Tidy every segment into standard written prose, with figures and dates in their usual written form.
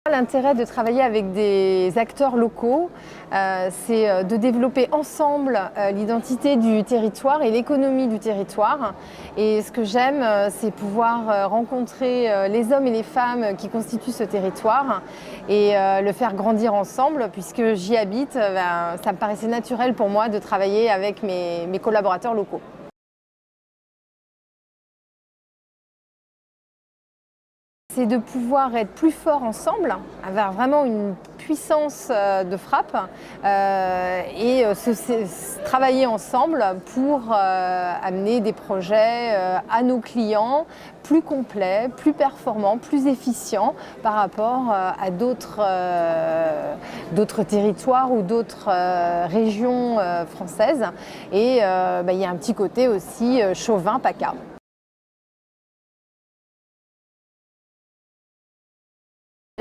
L'intérêt de travailler avec des acteurs locaux, c'est de développer ensemble l'identité du territoire et l'économie du territoire. Et ce que j'aime, c'est pouvoir rencontrer les hommes et les femmes qui constituent ce territoire et le faire grandir ensemble. Puisque j'y habite, ça me paraissait naturel pour moi de travailler avec mes collaborateurs locaux. C'est de pouvoir être plus fort ensemble, avoir vraiment une puissance de frappe et travailler ensemble pour amener des projets à nos clients plus complets, plus performants, plus efficients par rapport à d'autres territoires ou d'autres régions françaises. Et il y a un petit côté aussi chauvin, PACA.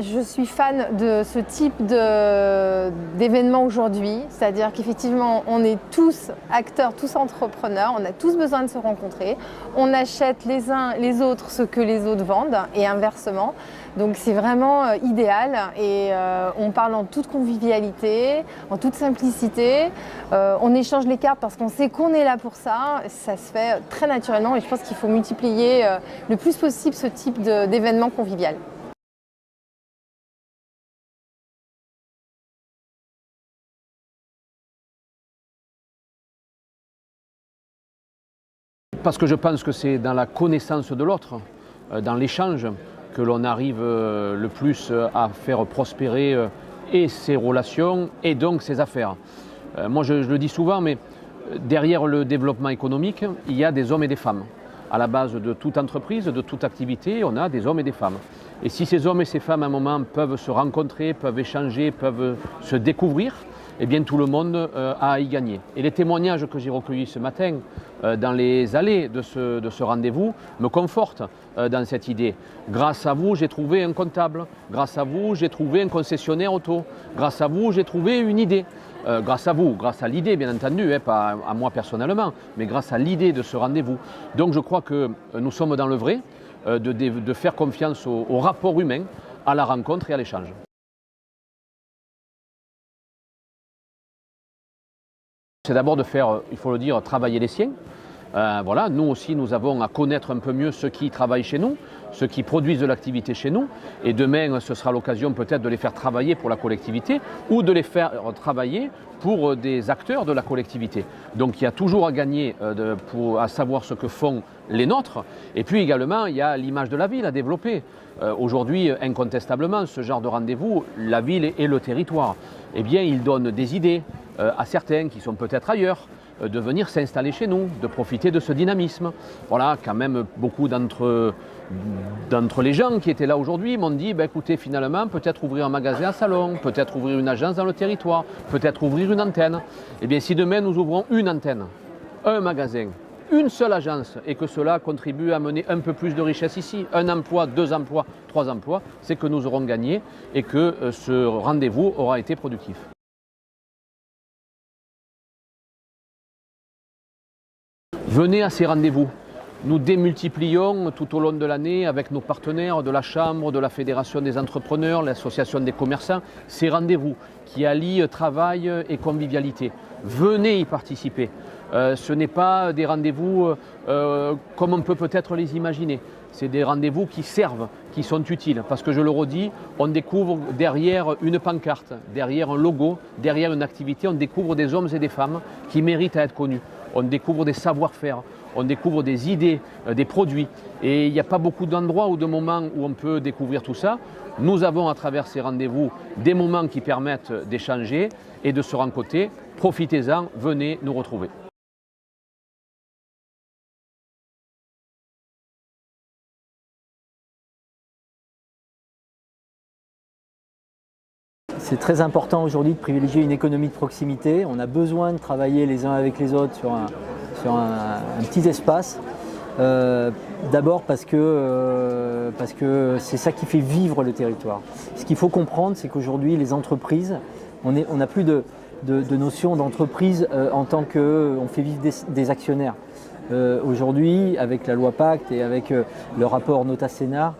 Je suis fan de ce type d'événement aujourd'hui, c'est-à-dire qu'effectivement on est tous acteurs, tous entrepreneurs, on a tous besoin de se rencontrer, on achète les uns les autres ce que les autres vendent et inversement, donc c'est vraiment idéal et on parle en toute convivialité, en toute simplicité, on échange les cartes parce qu'on sait qu'on est là pour ça, ça se fait très naturellement et je pense qu'il faut multiplier le plus possible ce type d'événement convivial. Parce que je pense que c'est dans la connaissance de l'autre, dans l'échange, que l'on arrive le plus à faire prospérer et ses relations et donc ses affaires. Moi je le dis souvent, mais derrière le développement économique, il y a des hommes et des femmes. À la base de toute entreprise, de toute activité, on a des hommes et des femmes. Et si ces hommes et ces femmes à un moment peuvent se rencontrer, peuvent échanger, peuvent se découvrir, eh bien tout le monde a à y gagner. Et les témoignages que j'ai recueillis ce matin dans les allées de ce rendez-vous me confortent dans cette idée. Grâce à vous, j'ai trouvé un comptable. Grâce à vous, j'ai trouvé un concessionnaire auto. Grâce à vous, j'ai trouvé une idée. Grâce à vous, grâce à l'idée bien entendu, pas à moi personnellement, mais grâce à l'idée de ce rendez-vous. Donc je crois que nous sommes dans le vrai, de faire confiance au rapport humain, à la rencontre et à l'échange. C'est d'abord de faire, il faut le dire, travailler les siens. Voilà, nous aussi, nous avons à connaître un peu mieux ceux qui travaillent chez nous, ceux qui produisent de l'activité chez nous. Et demain, ce sera l'occasion peut-être de les faire travailler pour la collectivité ou de les faire travailler pour des acteurs de la collectivité. Donc il y a toujours à gagner à savoir ce que font les nôtres. Et puis également, il y a l'image de la ville à développer. Aujourd'hui, incontestablement, ce genre de rendez-vous, la ville et le territoire, eh bien, ils donnent des idées à certains qui sont peut-être ailleurs, de venir s'installer chez nous, de profiter de ce dynamisme. Voilà, quand même beaucoup d'entre les gens qui étaient là aujourd'hui m'ont dit, écoutez, finalement, peut-être ouvrir un magasin à Salon, peut-être ouvrir une agence dans le territoire, peut-être ouvrir une antenne. Eh bien, si demain nous ouvrons une antenne, un magasin, une seule agence, et que cela contribue à mener un peu plus de richesse ici, un emploi, 2 emplois, 3 emplois, c'est que nous aurons gagné et que ce rendez-vous aura été productif. Venez à ces rendez-vous. Nous démultiplions tout au long de l'année avec nos partenaires de la Chambre, de la Fédération des entrepreneurs, l'Association des commerçants, ces rendez-vous qui allient travail et convivialité. Venez y participer. Ce n'est pas des rendez-vous comme on peut peut-être les imaginer. C'est des rendez-vous qui servent, qui sont utiles. Parce que je le redis, on découvre derrière une pancarte, derrière un logo, derrière une activité, on découvre des hommes et des femmes qui méritent à être connus. On découvre des savoir-faire, on découvre des idées, des produits. Et il n'y a pas beaucoup d'endroits ou de moments où on peut découvrir tout ça. Nous avons à travers ces rendez-vous des moments qui permettent d'échanger et de se rencontrer. Profitez-en, venez nous retrouver. C'est très important aujourd'hui de privilégier une économie de proximité. On a besoin de travailler les uns avec les autres sur un petit espace. D'abord parce que c'est ça qui fait vivre le territoire. Ce qu'il faut comprendre, c'est qu'aujourd'hui, les entreprises, on n'a plus de notion d'entreprise en tant qu'on fait vivre des actionnaires. Aujourd'hui, avec la loi Pacte et avec le rapport Nota-Sénard,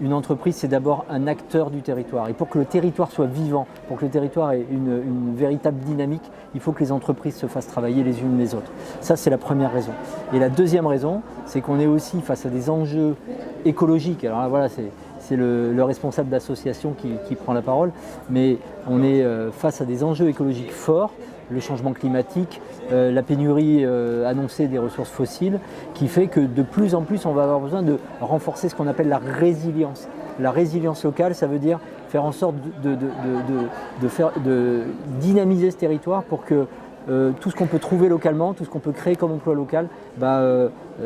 une entreprise, c'est d'abord un acteur du territoire. Et pour que le territoire soit vivant, pour que le territoire ait une véritable dynamique, il faut que les entreprises se fassent travailler les unes les autres. Ça, c'est la première raison. Et la deuxième raison, c'est qu'on est aussi face à des enjeux écologiques. Alors là, voilà, c'est le responsable d'association qui prend la parole, mais on est face à des enjeux écologiques forts, le changement climatique, la pénurie annoncée des ressources fossiles, qui fait que de plus en plus on va avoir besoin de renforcer ce qu'on appelle la résilience. La résilience locale, ça veut dire faire en sorte de dynamiser ce territoire pour que tout ce qu'on peut trouver localement, tout ce qu'on peut créer comme emploi local,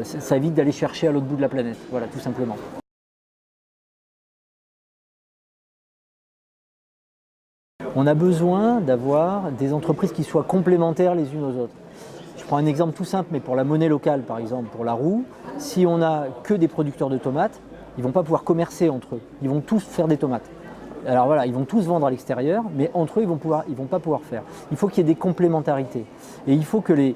ça évite d'aller chercher à l'autre bout de la planète. Voilà, tout simplement. On a besoin d'avoir des entreprises qui soient complémentaires les unes aux autres. Je prends un exemple tout simple, mais pour la monnaie locale, par exemple, pour la roue, si on n'a que des producteurs de tomates, ils ne vont pas pouvoir commercer entre eux. Ils vont tous faire des tomates. Alors voilà, ils vont tous vendre à l'extérieur, mais entre eux, ils vont pas pouvoir faire. Il faut qu'il y ait des complémentarités. Et il faut que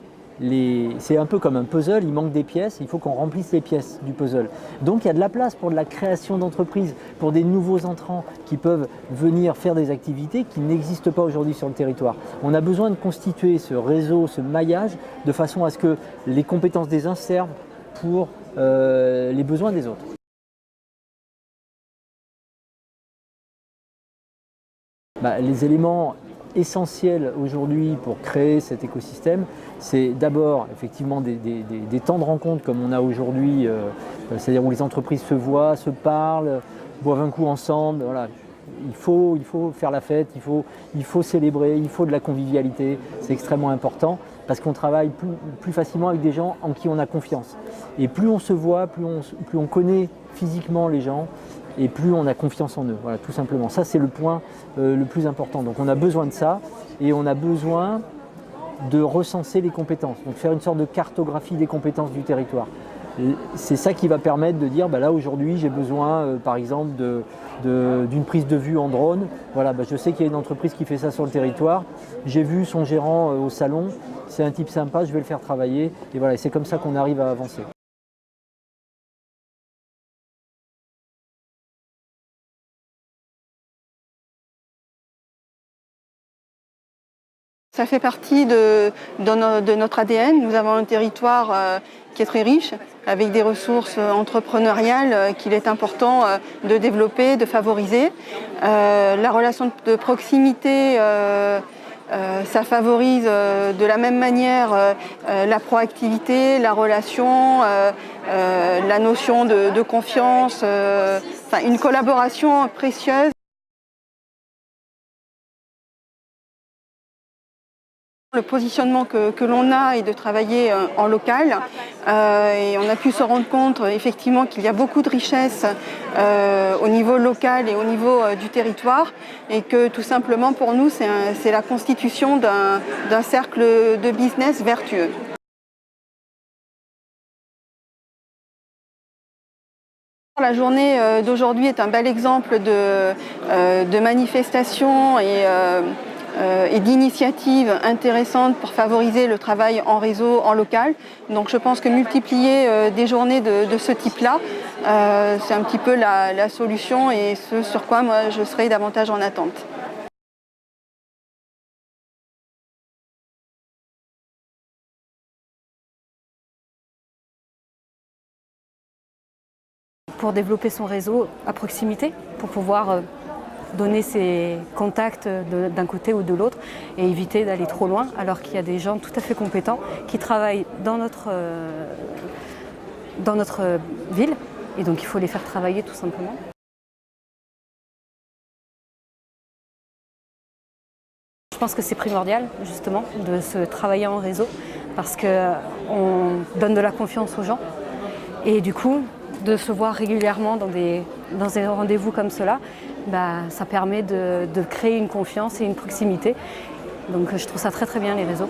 c'est un peu comme un puzzle, il manque des pièces, il faut qu'on remplisse les pièces du puzzle. Donc il y a de la place pour de la création d'entreprises, pour des nouveaux entrants qui peuvent venir faire des activités qui n'existent pas aujourd'hui sur le territoire. On a besoin de constituer ce réseau, ce maillage, de façon à ce que les compétences des uns servent pour les besoins des autres. Les éléments essentiels aujourd'hui pour créer cet écosystème, c'est d'abord effectivement des temps de rencontre comme on a aujourd'hui, c'est-à-dire où les entreprises se voient, se parlent, boivent un coup ensemble. Voilà. Il faut faire la fête, il faut célébrer, il faut de la convivialité, c'est extrêmement important parce qu'on travaille plus facilement avec des gens en qui on a confiance. Et plus on se voit, plus on connaît physiquement les gens, et plus on a confiance en eux, voilà, tout simplement. Ça, c'est le point le plus important. Donc on a besoin de ça et on a besoin de recenser les compétences, donc faire une sorte de cartographie des compétences du territoire. C'est ça qui va permettre de dire, là aujourd'hui j'ai besoin par exemple d'une prise de vue en drone. Voilà, je sais qu'il y a une entreprise qui fait ça sur le territoire, j'ai vu son gérant au salon, c'est un type sympa, je vais le faire travailler et voilà, c'est comme ça qu'on arrive à avancer. Ça fait partie de notre ADN. Nous avons un territoire qui est très riche, avec des ressources entrepreneuriales qu'il est important de développer, de favoriser. La relation de proximité, ça favorise de la même manière la proactivité, la relation, la notion de confiance, une collaboration précieuse. Le positionnement que l'on a est de travailler en local et on a pu se rendre compte effectivement qu'il y a beaucoup de richesses au niveau local et au niveau du territoire et que tout simplement pour nous c'est la constitution d'un cercle de business vertueux. La journée d'aujourd'hui est un bel exemple de manifestation et d'initiatives intéressantes pour favoriser le travail en réseau, en local. Donc je pense que multiplier des journées de ce type-là, c'est un petit peu la solution et ce sur quoi moi je serais davantage en attente. Pour développer son réseau à proximité, pour pouvoir donner ses contacts d'un côté ou de l'autre et éviter d'aller trop loin alors qu'il y a des gens tout à fait compétents qui travaillent dans notre ville et donc il faut les faire travailler tout simplement. Je pense que c'est primordial justement de se travailler en réseau parce qu'on donne de la confiance aux gens et du coup de se voir régulièrement dans des rendez-vous comme cela, ça permet de créer une confiance et une proximité. Donc je trouve ça très très bien les réseaux.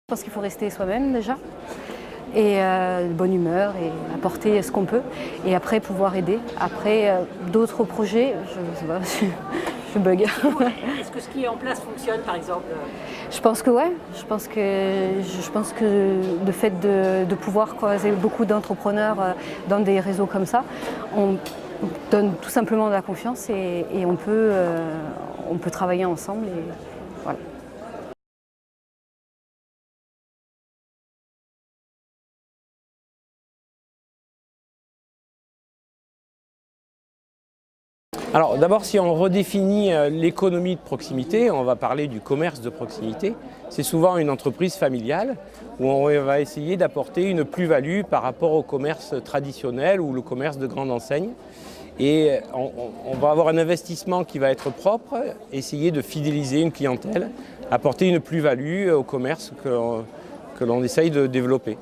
Je pense qu'il faut rester soi-même déjà, et de bonne humeur et apporter ce qu'on peut, et après pouvoir aider. Après d'autres projets, je ne sais pas, je bug. Est-ce que ce qui est en place fonctionne, par exemple? Je pense que ouais. Je pense que le fait de pouvoir croiser beaucoup d'entrepreneurs dans des réseaux comme ça, on donne tout simplement de la confiance et on peut travailler ensemble. Et voilà. Alors d'abord, si on redéfinit l'économie de proximité, on va parler du commerce de proximité. C'est souvent une entreprise familiale où on va essayer d'apporter une plus-value par rapport au commerce traditionnel ou le commerce de grande enseigne. Et on va avoir un investissement qui va être propre, essayer de fidéliser une clientèle, apporter une plus-value au commerce que l'on essaye de développer.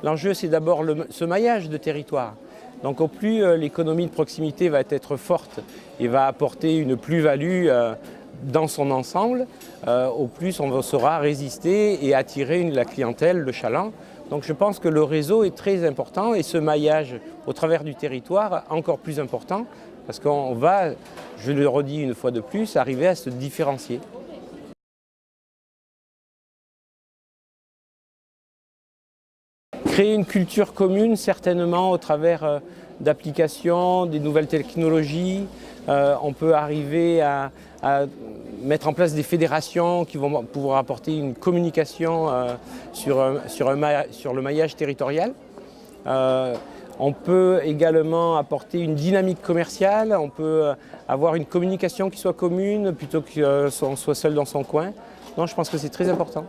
L'enjeu, c'est d'abord ce maillage de territoire. Donc au plus l'économie de proximité va être forte et va apporter une plus-value dans son ensemble, au plus on saura résister et attirer la clientèle, le chaland. Donc je pense que le réseau est très important et ce maillage au travers du territoire encore plus important parce qu'on va, je le redis une fois de plus, arriver à se différencier. Créer une culture commune, certainement au travers d'applications, des nouvelles technologies. On peut arriver à mettre en place des fédérations qui vont pouvoir apporter une communication sur le maillage territorial. On peut également apporter une dynamique commerciale, on peut avoir une communication qui soit commune plutôt qu'on soit seul dans son coin. Non, je pense que c'est très important.